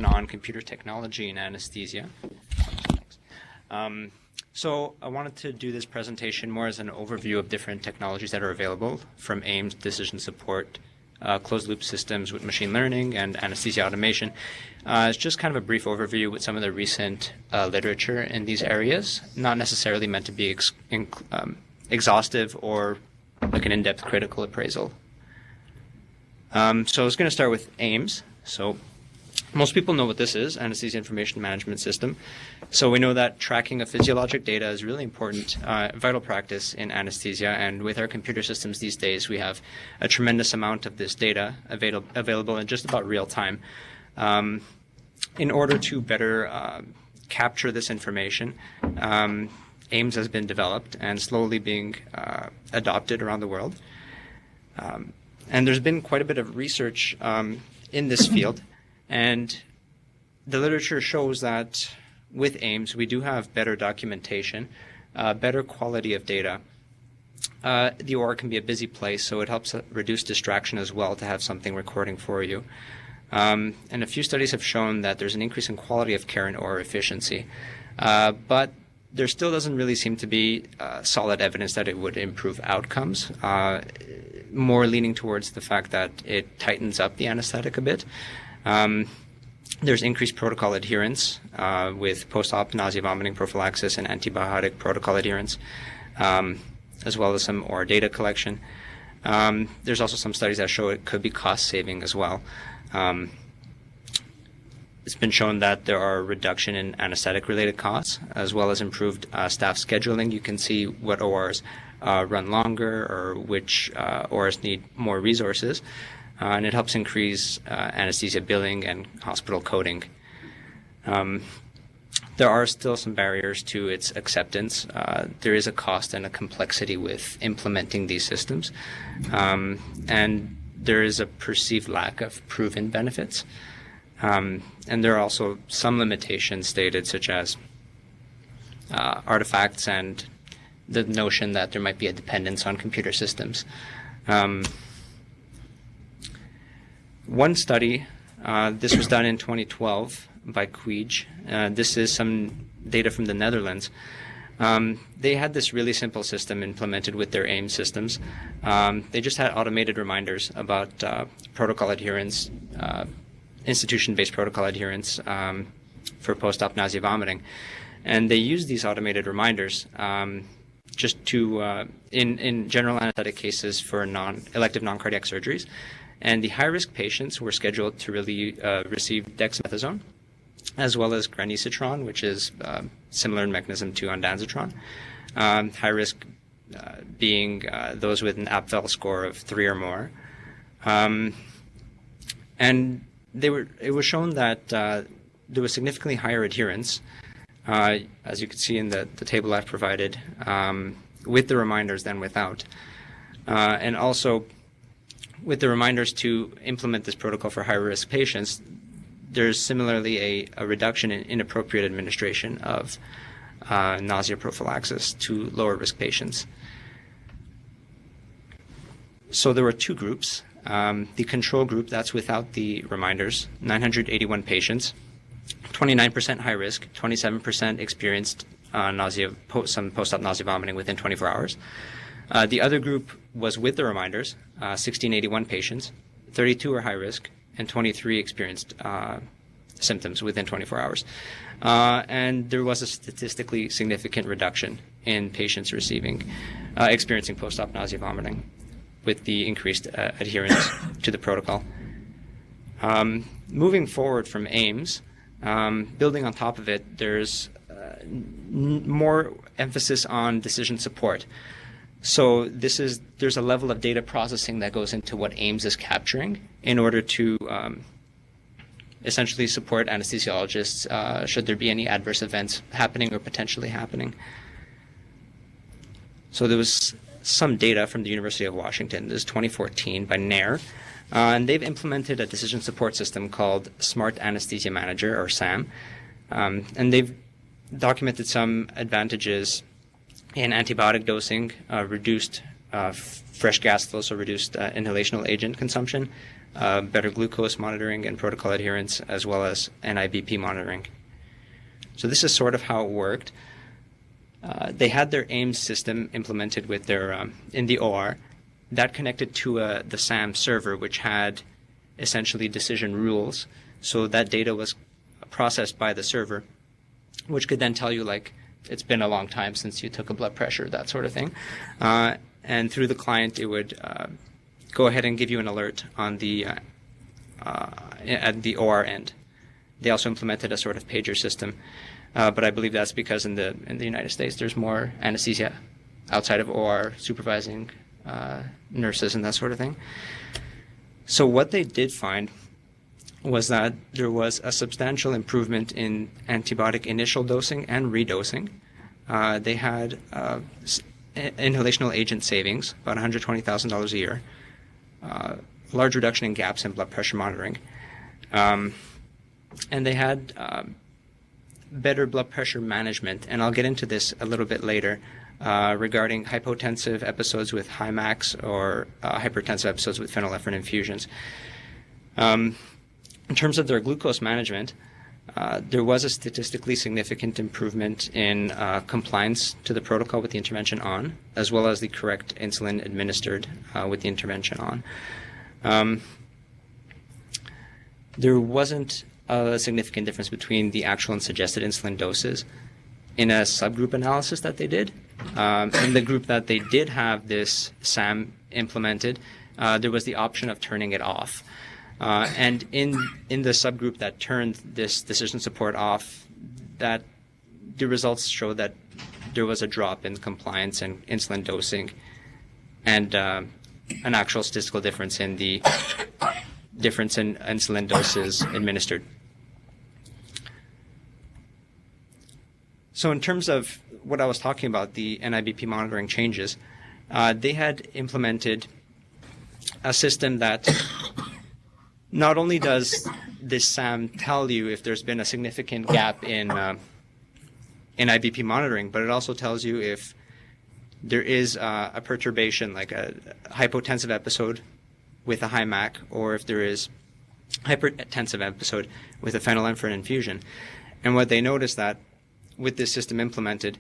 on computer technology and anesthesia. So I wanted to do this presentation more as an overview of different technologies that are available, from AIMS, decision support, closed-loop systems with machine learning, and anesthesia automation. It's just kind of a brief overview with some of the recent literature in these areas, not necessarily meant to be exhaustive or like an in-depth critical appraisal. So I was going to start with AIMS. So most people know what this is, Anesthesia Information Management System. So we know that tracking of physiologic data is really important, vital practice in anesthesia. And with our computer systems these days, we have a tremendous amount of this data available in just about real time. In order to better capture this information, AIMS has been developed and slowly being adopted around the world. And there's been quite a bit of research in this field. And the literature shows that with AIMS, we do have better documentation, better quality of data. The OR can be a busy place, so it helps reduce distraction as well to have something recording for you. And a few studies have shown that there's an increase in quality of care and OR efficiency. But there still doesn't really seem to be solid evidence that it would improve outcomes, more leaning towards the fact that it tightens up the anesthetic a bit. There's increased protocol adherence with post-op nausea, vomiting prophylaxis, and antibiotic protocol adherence, as well as some OR data collection. There's also some studies that show it could be cost-saving as well. It's been shown that there are reduction in anesthetic-related costs, as well as improved staff scheduling. You can see what ORs run longer or which ORs need more resources. And it helps increase anesthesia billing and hospital coding. There are still some barriers to its acceptance. There is a cost and a complexity with implementing these systems. And there is a perceived lack of proven benefits. And there are also some limitations stated, such as artifacts and the notion that there might be a dependence on computer systems. One study, this was done in 2012 by Quij. This is some data from the Netherlands. They had this really simple system implemented with their AIM systems. They just had automated reminders about protocol adherence, institution-based protocol adherence for post-op nausea vomiting. And they used these automated reminders just to, in general anesthetic cases for elective non-cardiac surgeries. And the high-risk patients were scheduled to receive dexamethasone, as well as granisetron, which is similar in mechanism to ondansetron. High risk being those with an APFEL score of 3 or more. And it was shown that there was significantly higher adherence, as you can see in the table I've provided, with the reminders than without. And also, with the reminders to implement this protocol for high-risk patients, there's similarly a reduction in inappropriate administration of nausea prophylaxis to lower-risk patients. So there were two groups. The control group, that's without the reminders, 981 patients, 29% high risk, 27% experienced nausea, some post-op nausea vomiting within 24 hours. The other group was with the reminders, 1681 patients, 32 were high risk, and 23 experienced symptoms within 24 hours. And there was a statistically significant reduction in patients experiencing post-op nausea vomiting with the increased adherence to the protocol. Moving forward from AIMS, building on top of it, there's more emphasis on decision support. So there's a level of data processing that goes into what AIMS is capturing in order to essentially support anesthesiologists should there be any adverse events happening or potentially happening. So there was some data from the University of Washington. This is 2014 by Nair. And they've implemented a decision support system called Smart Anesthesia Manager, or SAM. And they've documented some advantages in antibiotic dosing, reduced fresh gas flow, so reduced inhalational agent consumption, better glucose monitoring and protocol adherence, as well as NIBP monitoring. So this is sort of how it worked. They had their AIMS system implemented with their in the OR. That connected to the SAM server, which had essentially decision rules. So that data was processed by the server, which could then tell you, like, it's been a long time since you took a blood pressure, that sort of thing. And through the client, it would go ahead and give you an alert on the at the OR end. They also implemented a sort of pager system, but I believe that's because in the United States there's more anesthesia outside of OR supervising nurses and that sort of thing. So what they did find was that there was a substantial improvement in antibiotic initial dosing and redosing. They had inhalational agent savings, about $120,000 a year, large reduction in gaps in blood pressure monitoring, and they had better blood pressure management. And I'll get into this a little bit later regarding hypotensive episodes with Hymax or hypertensive episodes with phenylephrine infusions. In terms of their glucose management, there was a statistically significant improvement in compliance to the protocol with the intervention on, as well as the correct insulin administered with the intervention on. There wasn't a significant difference between the actual and suggested insulin doses in a subgroup analysis that they did. In the group that they did have this SAM implemented, there was the option of turning it off. And in the subgroup that turned this decision support off, that the results show that there was a drop in compliance and insulin dosing, and an actual statistical difference in the difference in insulin doses administered. So in terms of what I was talking about, the NIBP monitoring changes, they had implemented a system that not only does this SAM tell you if there's been a significant gap in IBP monitoring, but it also tells you if there is a perturbation, like a hypotensive episode with a high MAC, or if there is hypertensive episode with a phenylephrine infusion. And what they noticed that with this system implemented,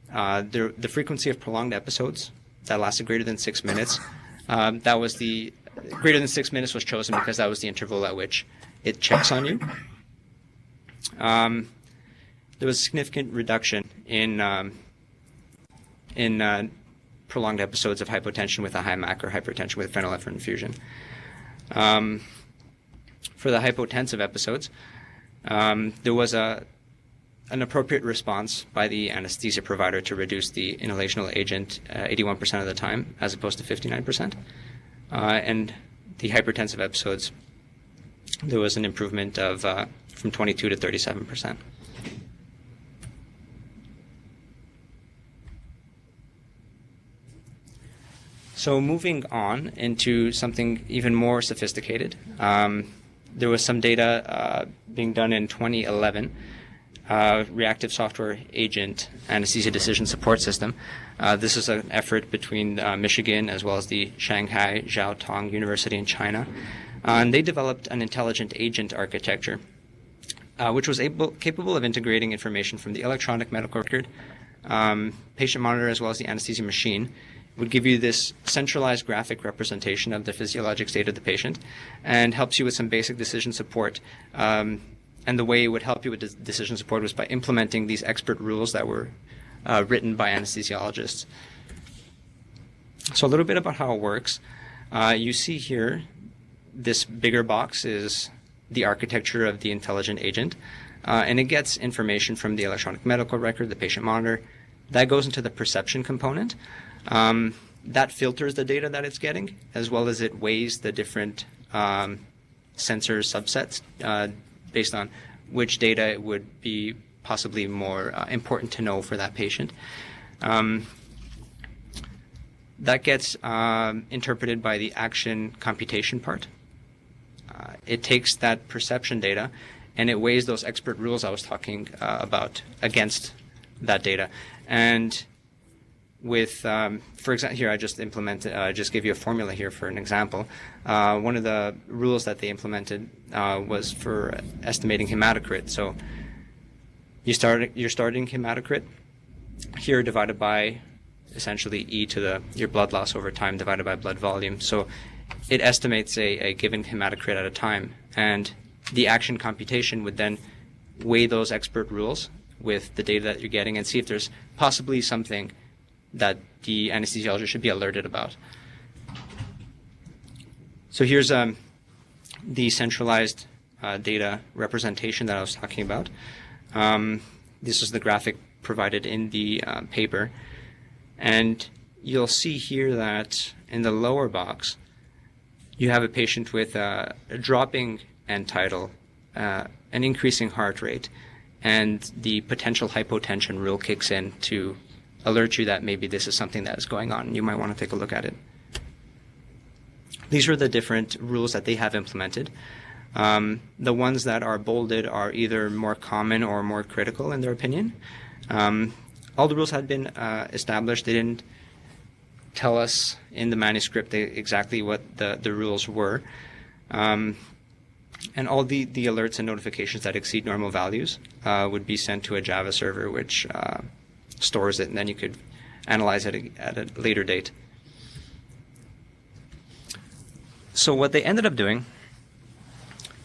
the frequency of prolonged episodes that lasted greater than 6 minutes, that was the greater than 6 minutes was chosen because that was the interval at which it checks on you. There was a significant reduction in prolonged episodes of hypotension with a high MAC or hypertension with phenylephrine infusion. For the hypotensive episodes, there was an appropriate response by the anesthesia provider to reduce the inhalational agent 81% of the time, as opposed to 59%. And the hypertensive episodes, there was an improvement of from 22 to 37%. So moving on into something even more sophisticated, there was some data being done in 2011, reactive software agent anesthesia decision support system. This is an effort between Michigan as well as the Shanghai Jiao Tong University in China. And they developed an intelligent agent architecture, which was capable of integrating information from the electronic medical record, patient monitor, as well as the anesthesia machine. It would give you this centralized graphic representation of the physiologic state of the patient and helps you with some basic decision support. And the way it would help you with decision support was by implementing these expert rules that were written by anesthesiologists. So a little bit about how it works. You see here, this bigger box is the architecture of the intelligent agent, and it gets information from the electronic medical record, the patient monitor. That goes into the perception component. That filters the data that it's getting, as well as it weighs the different sensor subsets based on which data would be possibly more important to know for that patient. That gets interpreted by the action computation part. It takes that perception data and it weighs those expert rules I was talking about against that data. And with, for example, here I just implemented, just gave you a formula here for an example. One of the rules that they implemented was for estimating hematocrit. So you're starting hematocrit here divided by essentially E to your blood loss over time divided by blood volume. So it estimates a given hematocrit at a time, and the action computation would then weigh those expert rules with the data that you're getting and see if there's possibly something that the anesthesiologist should be alerted about. So here's the centralized data representation that I was talking about. This is the graphic provided in the paper. And you'll see here that in the lower box, you have a patient with a dropping end tidal, an increasing heart rate, and the potential hypotension rule kicks in to alert you that maybe this is something that is going on and you might want to take a look at it. These are the different rules that they have implemented. The ones that are bolded are either more common or more critical in their opinion. All the rules had been established. They didn't tell us in the manuscript exactly what the rules were. And all the alerts and notifications that exceed normal values would be sent to a Java server, which stores it, and then you could analyze it at a later date. So what they ended up doing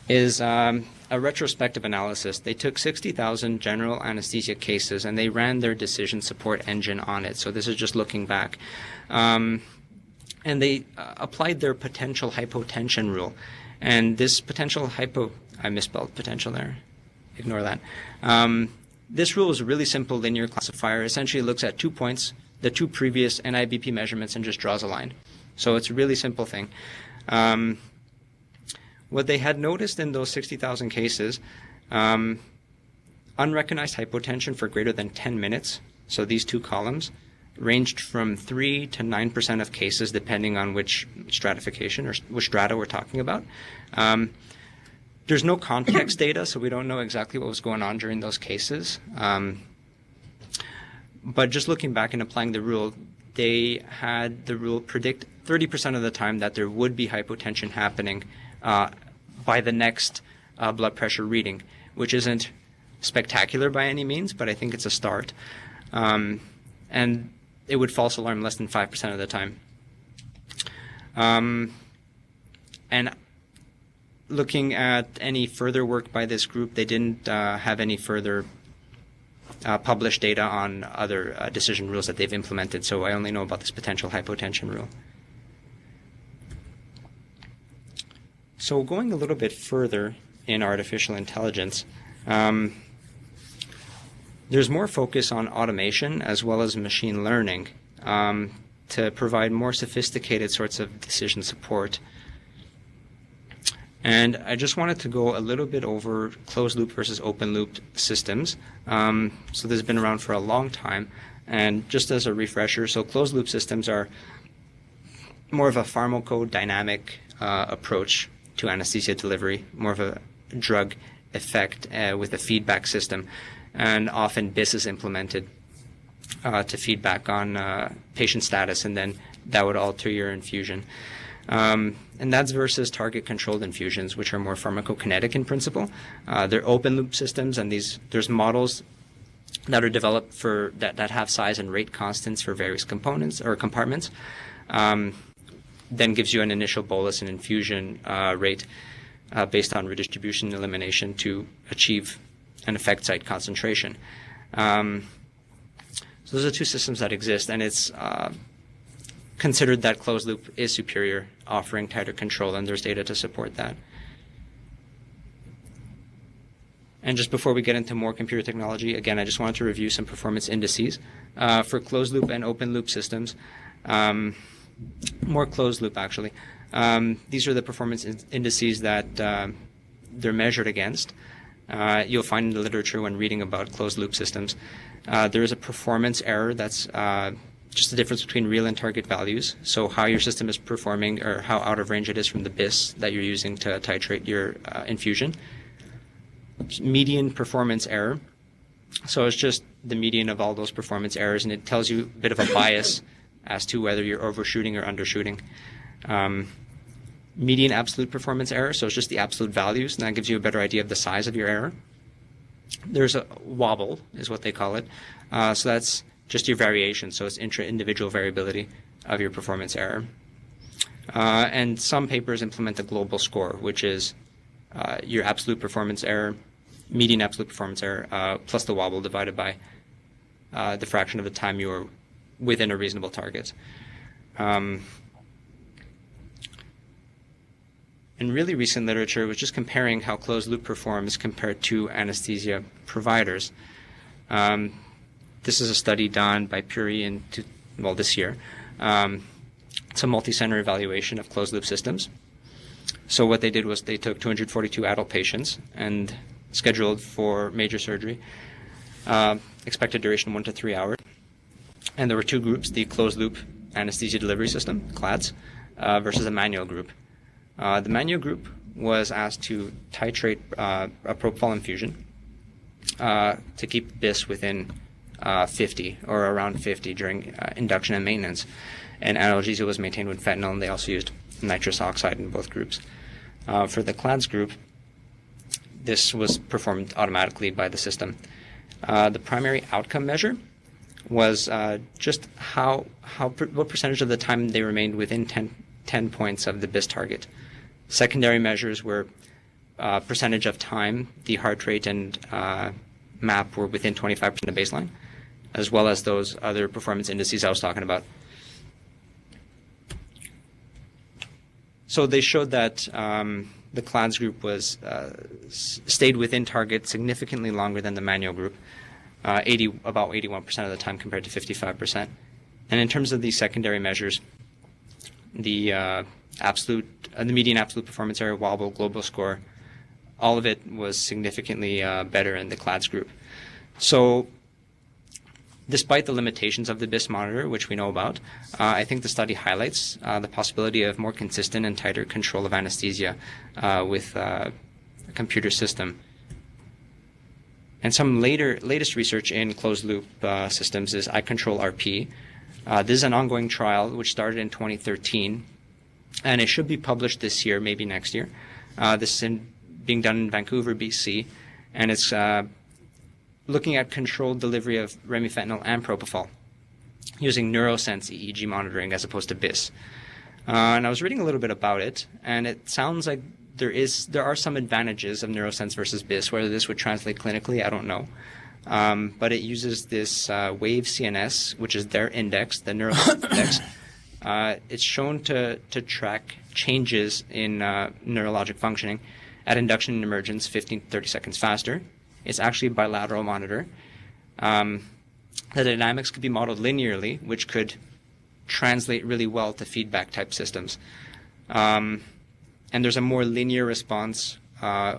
is a retrospective analysis. They took 60,000 general anesthesia cases and they ran their decision support engine on it. So this is just looking back. And they applied their potential hypotension rule. And this potential I misspelled potential there. Ignore that. This rule is a really simple linear classifier. Essentially, it looks at 2 points, the 2 previous NIBP measurements, and just draws a line. So it's a really simple thing. What they had noticed in those 60,000 cases, unrecognized hypotension for greater than 10 minutes, so these 2 columns, ranged from 3 to 9% of cases, depending on which stratification or which strata we're talking about. There's no context data, so we don't know exactly what was going on during those cases. But just looking back and applying the rule, they had the rule predict 30% of the time that there would be hypotension happening by the next blood pressure reading, which isn't spectacular by any means, but I think it's a start. And it would false alarm less than 5% of the time. And looking at any further work by this group, they didn't have any further published data on other decision rules that they've implemented, so I only know about this potential hypotension rule. So going a little bit further in artificial intelligence, there's more focus on automation as well as machine learning to provide more sophisticated sorts of decision support. And I just wanted to go a little bit over closed loop versus open loop systems. So this has been around for a long time. And just as a refresher, so closed loop systems are more of a pharmacodynamic approach to anesthesia delivery, more of a drug effect with a feedback system. And often BIS is implemented to feedback on patient status, and then that would alter your infusion. And that's versus target-controlled infusions, which are more pharmacokinetic in principle. They're open-loop systems, and there's models that are developed for that have size and rate constants for various components or compartments. Then gives you an initial bolus and infusion rate based on redistribution and elimination to achieve an effect site concentration. So those are 2 systems that exist, and it's considered that closed loop is superior, offering tighter control, and there's data to support that. And just before we get into more computer technology, again, I just wanted to review some performance indices for closed loop and open loop systems. More closed loop, actually. These are the performance indices that they're measured against. You'll find in the literature when reading about closed loop systems. There is a performance error that's just the difference between real and target values. So how your system is performing or how out of range it is from the BIS that you're using to titrate your infusion. Median performance error So it's just the median of all those performance errors, and it tells you a bit of a bias as to whether you're overshooting or undershooting. Median absolute performance error, so it's just the absolute values, and that gives you a better idea of the size of your error. There's a wobble, is what they call it. So that's just your variation, so it's intra-individual variability of your performance error. And some papers implement a global score, which is your absolute performance error, median absolute performance error, plus the wobble divided by the fraction of the time you were within a reasonable target. In really recent literature, was just comparing how closed loop performs compared to anesthesia providers. This is a study done by Puri this year. It's a multi-center evaluation of closed loop systems. So what they did was they took 242 adult patients and scheduled for major surgery, expected duration 1 to 3 hours. And there were two groups, the closed loop anesthesia delivery system, CLADS, versus a manual group. The manual group was asked to titrate a propofol infusion to keep BIS within 50 or around 50 during induction and maintenance. And analgesia was maintained with fentanyl, and they also used nitrous oxide in both groups. For the CLADS group, this was performed automatically by the system. The primary outcome measure was just what percentage of the time they remained within 10 points of the BIS target. Secondary measures were percentage of time the heart rate and MAP were within 25% of baseline, as well as those other performance indices I was talking about. So they showed that the CLADS group was stayed within target significantly longer than the manual group, about 81% of the time compared to 55%. And in terms of the secondary measures, the median absolute performance error, wobble, global score, all of it was significantly better in the CLADS group. So despite the limitations of the BIS monitor, which we know about, I think the study highlights the possibility of more consistent and tighter control of anesthesia with a computer system. And some latest research in closed-loop systems is iControl-RP. This is an ongoing trial which started in 2013, and it should be published this year, maybe next year. This is being done in Vancouver, BC, and it's looking at controlled delivery of remifentanil and propofol using NeuroSense EEG monitoring as opposed to BIS. And I was reading a little bit about it, and it sounds like there are some advantages of NeuroSense versus BIS. Whether this would translate clinically, I don't know. But it uses this Wave CNS, which is their index, the NeuroSense index. It's shown to track changes in neurologic functioning at induction and emergence 15 to 30 seconds faster. It's actually a bilateral monitor. The dynamics could be modeled linearly, which could translate really well to feedback type systems. And there's a more linear response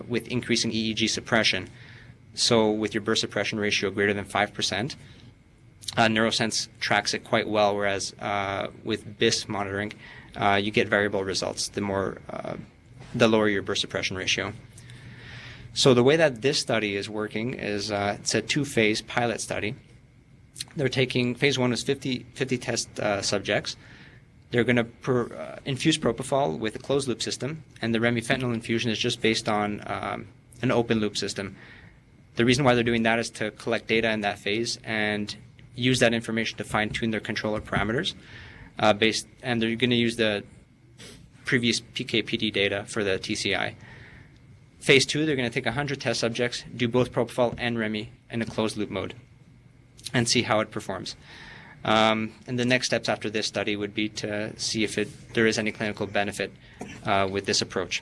with increasing EEG suppression. So with your burst suppression ratio greater than 5%, NeuroSense tracks it quite well, whereas with BIS monitoring, you get variable results the lower your burst suppression ratio. So the way that this study is working is it's a two-phase pilot study. They're taking, phase 1 is 50 test subjects. They're going to infuse propofol with a closed-loop system, and the remifentanil infusion is just based on an open-loop system. The reason why they're doing that is to collect data in that phase and use that information to fine-tune their controller parameters. And they're going to use the previous PK/PD data for the TCI. Phase 2, they're going to take 100 test subjects, do both propofol and remi in a closed-loop mode, and see how it performs. And the next steps after this study would be to see if there is any clinical benefit with this approach.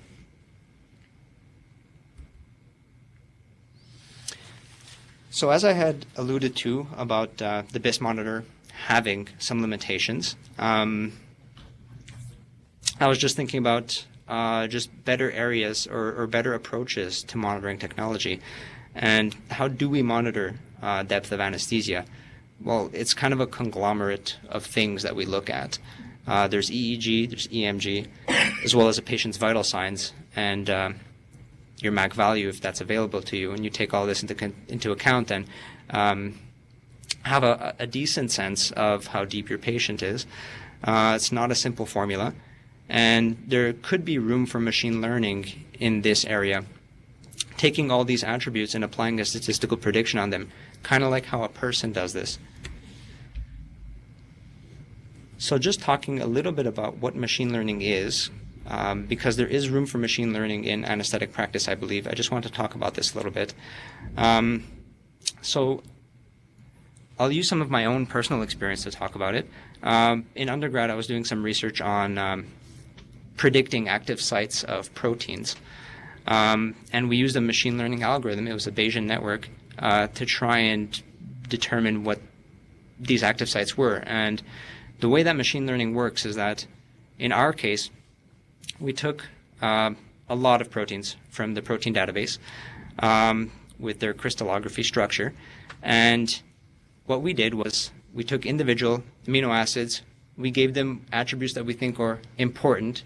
So as I had alluded to about the BIS monitor having some limitations, I was just thinking about just better areas or better approaches to monitoring technology. And how do we monitor depth of anesthesia? Well, it's kind of a conglomerate of things that we look at. There's EEG, there's EMG, as well as a patient's vital signs. And your MAC value if that's available to you, and you take all this into account, then have a decent sense of how deep your patient is. It's not a simple formula, and there could be room for machine learning in this area, taking all these attributes and applying a statistical prediction on them, kind of like how a person does this. So just talking a little bit about what machine learning is, because there is room for machine learning in anesthetic practice, I believe. I just want to talk about this a little bit. So I'll use some of my own personal experience to talk about it. In undergrad, I was doing some research on predicting active sites of proteins. And we used a machine learning algorithm. It was a Bayesian network to try and determine what these active sites were. And the way that machine learning works is that, in our case, we took a lot of proteins from the protein database with their crystallography structure. And what we did was we took individual amino acids, we gave them attributes that we think are important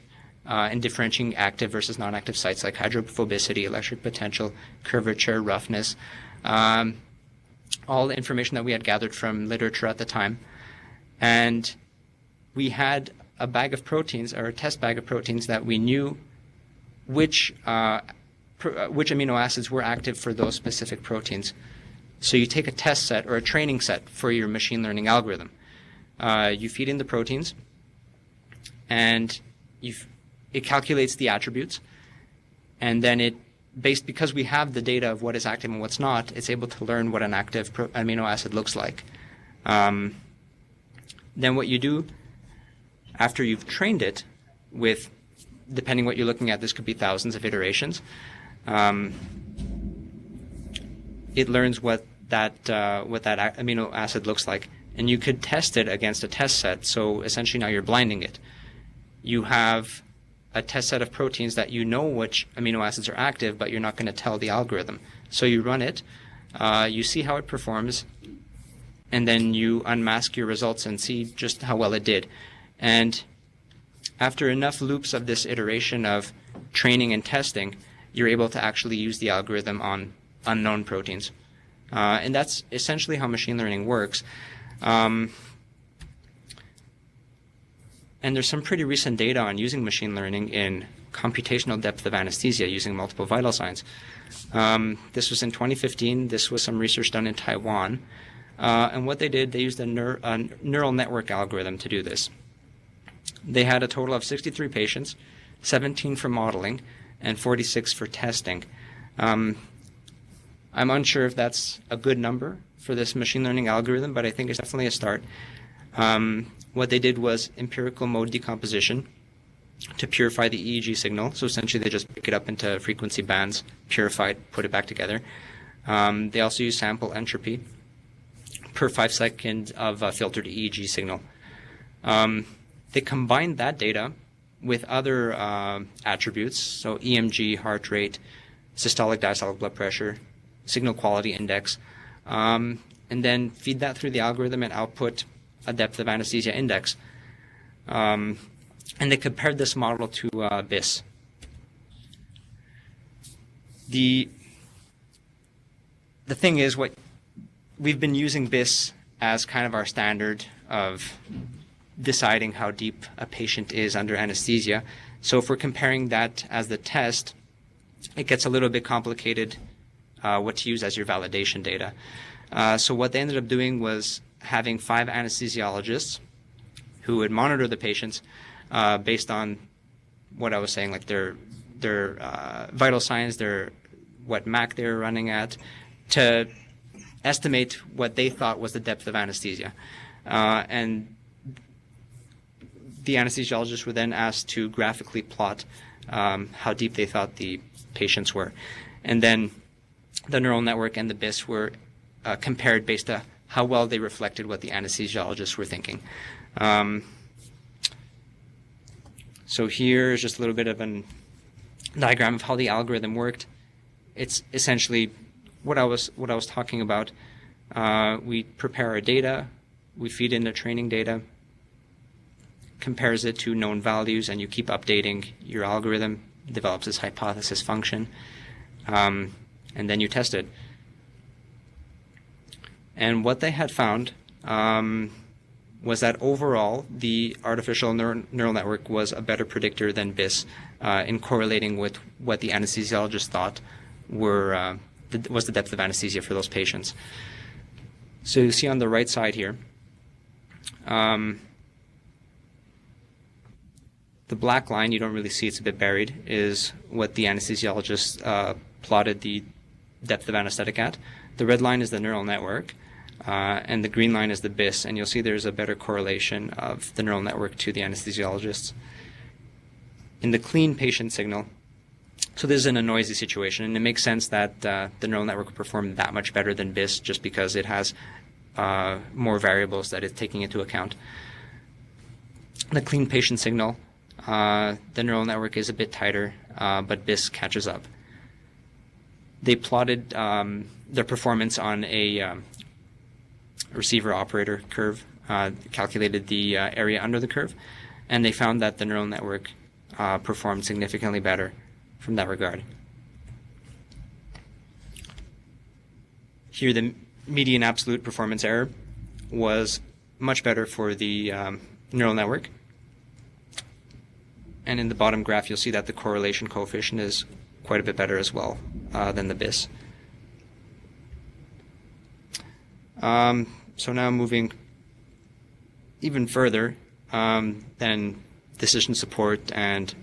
in differentiating active versus non-active sites, like hydrophobicity, electric potential, curvature, roughness, all the information that we had gathered from literature at the time. And we had a bag of proteins, or a test bag of proteins, that we knew which amino acids were active for those specific proteins. So you take a test set or a training set for your machine learning algorithm. You feed in the proteins, and it calculates the attributes, and then because we have the data of what is active and what's not, it's able to learn what an active amino acid looks like. Then what you do after you've trained it with, depending what you're looking at, this could be thousands of iterations, it learns what that amino acid looks like, and you could test it against a test set. So essentially now you're blinding it. You have a test set of proteins that you know which amino acids are active, but you're not going to tell the algorithm. So you run it, you see how it performs, and then you unmask your results and see just how well it did. And after enough loops of this iteration of training and testing, you're able to actually use the algorithm on unknown proteins. And that's essentially how machine learning works. And there's some pretty recent data on using machine learning in computational depth of anesthesia using multiple vital signs. This was in 2015. This was some research done in Taiwan. And what they did, they used a neural network algorithm to do this. They had a total of 63 patients, 17 for modeling, and 46 for testing. I'm unsure if that's a good number for this machine learning algorithm, but I think it's definitely a start. What they did was empirical mode decomposition to purify the EEG signal. So essentially they just pick it up into frequency bands, purify it, put it back together. They also use sample entropy per 5 seconds of a filtered EEG signal. They combined that data with other attributes, so EMG, heart rate, systolic diastolic blood pressure, signal quality index, and then feed that through the algorithm and output a depth of anesthesia index. And they compared this model to BIS. The thing is, what we've been using BIS as kind of our standard of deciding how deep a patient is under anesthesia. So if we're comparing that as the test, it gets a little bit complicated what to use as your validation data. So what they ended up doing was having 5 anesthesiologists who would monitor the patients based on what I was saying, like their vital signs, what MAC they were running at, to estimate what they thought was the depth of anesthesia. And the anesthesiologists were then asked to graphically plot how deep they thought the patients were. And then the neural network and the BIS were compared based on how well they reflected what the anesthesiologists were thinking. So here is just a little bit of a diagram of how the algorithm worked. It's essentially what I was talking about. We prepare our data, we feed in the training data, compares it to known values, and you keep updating your algorithm, develops this hypothesis function. and then you test it. And what they had found was that overall the artificial neural network was a better predictor than BIS in correlating with what the anesthesiologist thought was the depth of anesthesia for those patients. So you see on the right side here, the black line, you don't really see, it's a bit buried, is what the anesthesiologist plotted the depth of anesthetic at. The red line is the neural network, and the green line is the BIS, and you'll see there's a better correlation of the neural network to the anesthesiologists. In the clean patient signal, so this is in a noisy situation, and it makes sense that the neural network will perform that much better than BIS just because it has more variables that it's taking into account. The clean patient signal, the neural network is a bit tighter, but BIS catches up. They plotted their performance on a receiver operator curve, calculated the area under the curve, and they found that the neural network performed significantly better from that regard. Here, the median absolute performance error was much better for the neural network. And in the bottom graph, you'll see that the correlation coefficient is quite a bit better as well than the BIS. So now moving even further than decision support and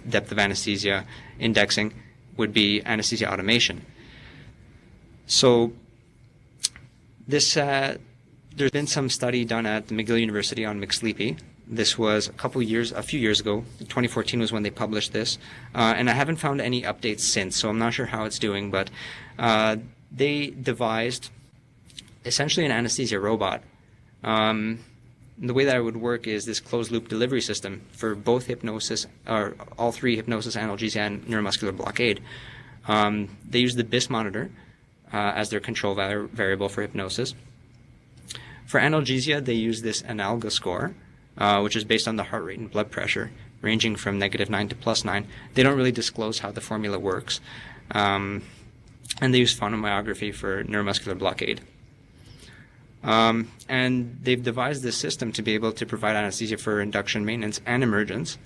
depth of anesthesia indexing would be anesthesia automation. So this there's been some study done at McGill University on McSleepy. This was a few years ago. 2014 was when they published this, and I haven't found any updates since, so I'm not sure how it's doing, but they devised essentially an anesthesia robot. The way that it would work is this closed-loop delivery system for both hypnosis, or all three, hypnosis, analgesia, and neuromuscular blockade. They use the BIS monitor as their control variable for hypnosis. For analgesia, they use this analga score, which is based on the heart rate and blood pressure, ranging from -9 to +9. They don't really disclose how the formula works. And they use phonomyography for neuromuscular blockade. And they've devised this system to be able to provide anesthesia for induction, maintenance, and emergence.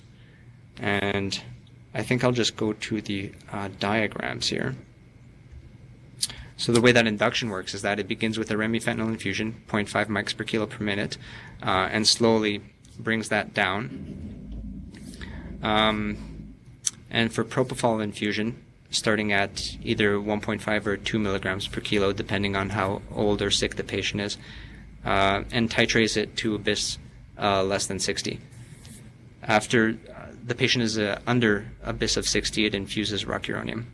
And I think I'll just go to the diagrams here. So the way that induction works is that it begins with a remifentanil infusion, 0.5 mics per kilo per minute, and slowly brings that down. And for propofol infusion, starting at either 1.5 or 2 milligrams per kilo, depending on how old or sick the patient is, and titrates it to a BIS less than 60. After the patient is under a BIS of 60, it infuses rocuronium.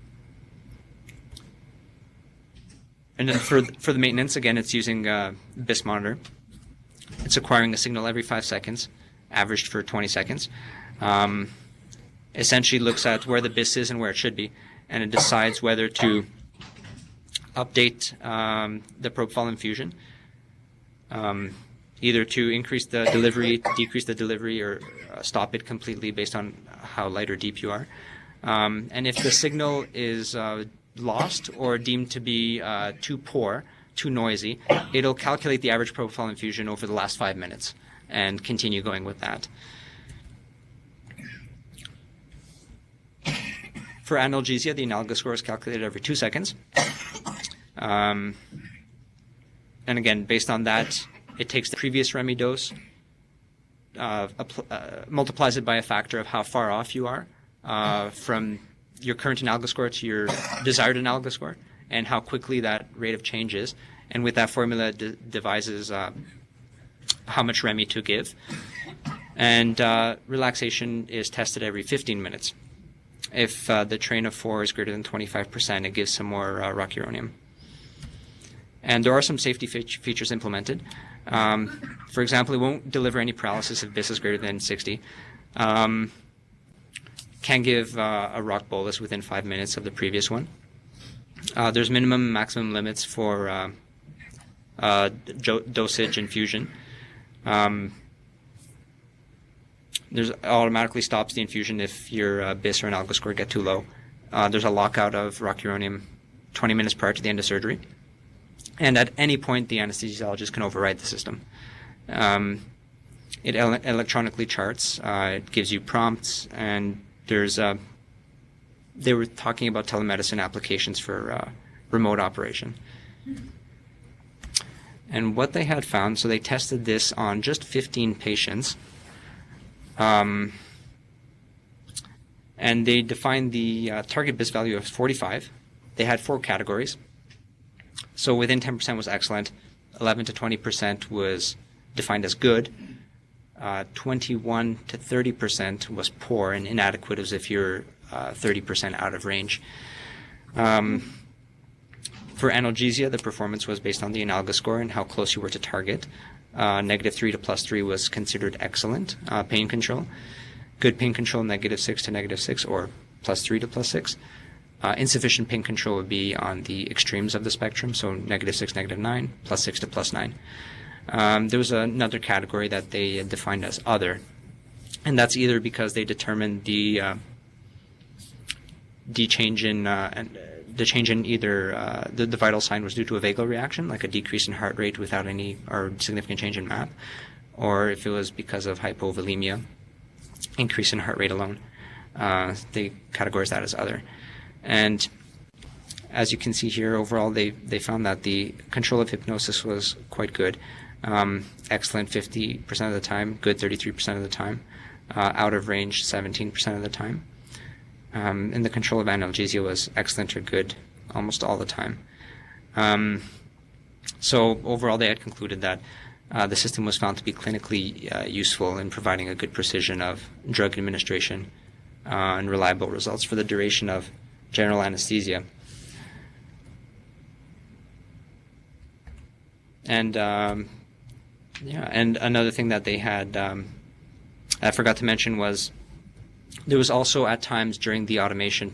And then for the maintenance, again, it's using BIS monitor. It's acquiring a signal every 5 seconds, averaged for 20 seconds. Essentially looks at where the BIS is and where it should be, and it decides whether to update the propofol infusion, either to increase the delivery, decrease the delivery, or stop it completely based on how light or deep you are. And if the signal is lost or deemed to be too poor, too noisy, it'll calculate the average propofol infusion over the last 5 minutes and continue going with that. For analgesia, the analga score is calculated every 2 seconds. And again, based on that, it takes the previous REMI dose, multiplies it by a factor of how far off you are from your current analga score to your desired analga score, and how quickly that rate of change is. And with that formula, it devises how much REMI to give. And relaxation is tested every 15 minutes. If the train of 4 is greater than 25%, it gives some more rocuronium. And there are some safety features implemented. For example, it won't deliver any paralysis if BIS is greater than 60. Can give a rock bolus within 5 minutes of the previous one. There's minimum and maximum limits for dosage infusion. There's automatically stops the infusion if your BIS or analga score get too low. there's a lockout of rock uranium 20 minutes prior to the end of surgery. And at any point, the anesthesiologist can override the system. It electronically charts. It gives you prompts, and they were talking about telemedicine applications for remote operation. And what they had found, so they tested this on just 15 patients, and they defined the target BIS value as 45. They had 4 categories. So within 10% was excellent, 11 to 20% was defined as good, 21 to 30% was poor, and inadequate as if you're 30% out of range. For analgesia, the performance was based on the analogous score and how close you were to target. -3 to +3 was considered excellent pain control. Good pain control, -6 to -6, or +3 to +6. Insufficient pain control would be on the extremes of the spectrum, so -6, -9, +6 to +9. There was another category that they defined as other, and that's either because they determined the change in either the vital sign was due to a vagal reaction, like a decrease in heart rate without any or significant change in MAP, or if it was because of hypovolemia, increase in heart rate alone. They categorize that as other. And as you can see here, overall, they found that the control of hypnosis was quite good. Excellent 50% of the time, good 33% of the time, out of range 17% of the time. And the control of analgesia was excellent or good almost all the time. So overall, they had concluded that the system was found to be clinically useful in providing a good precision of drug administration and reliable results for the duration of general anesthesia. And and another thing that they had, I forgot to mention, was there was also at times during the automation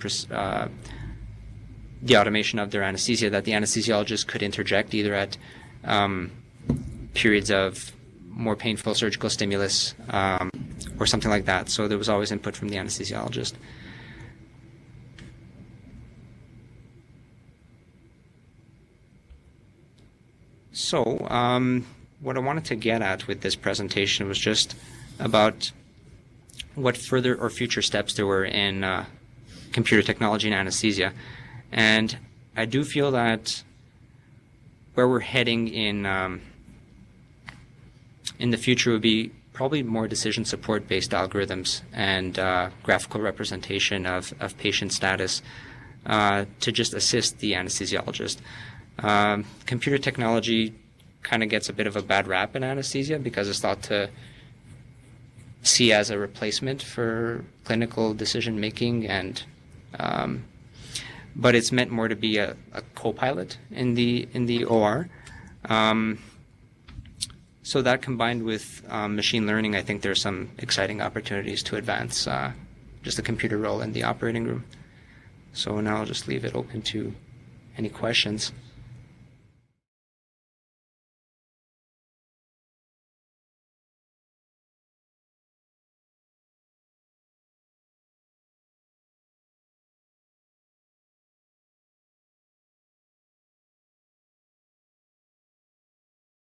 of their anesthesia that the anesthesiologist could interject either at periods of more painful surgical stimulus or something like that. So there was always input from the anesthesiologist. So what I wanted to get at with this presentation was just about what further or future steps there were in computer technology and anesthesia. And I do feel that where we're heading in the future would be probably more decision support based algorithms and graphical representation of patient status to just assist the anesthesiologist. Computer technology kind of gets a bit of a bad rap in anesthesia because it's thought to see as a replacement for clinical decision making, and but it's meant more to be a co-pilot in the OR. So that combined with machine learning, I think there's some exciting opportunities to advance just the computer role in the operating room. So now I'll just leave it open to any questions.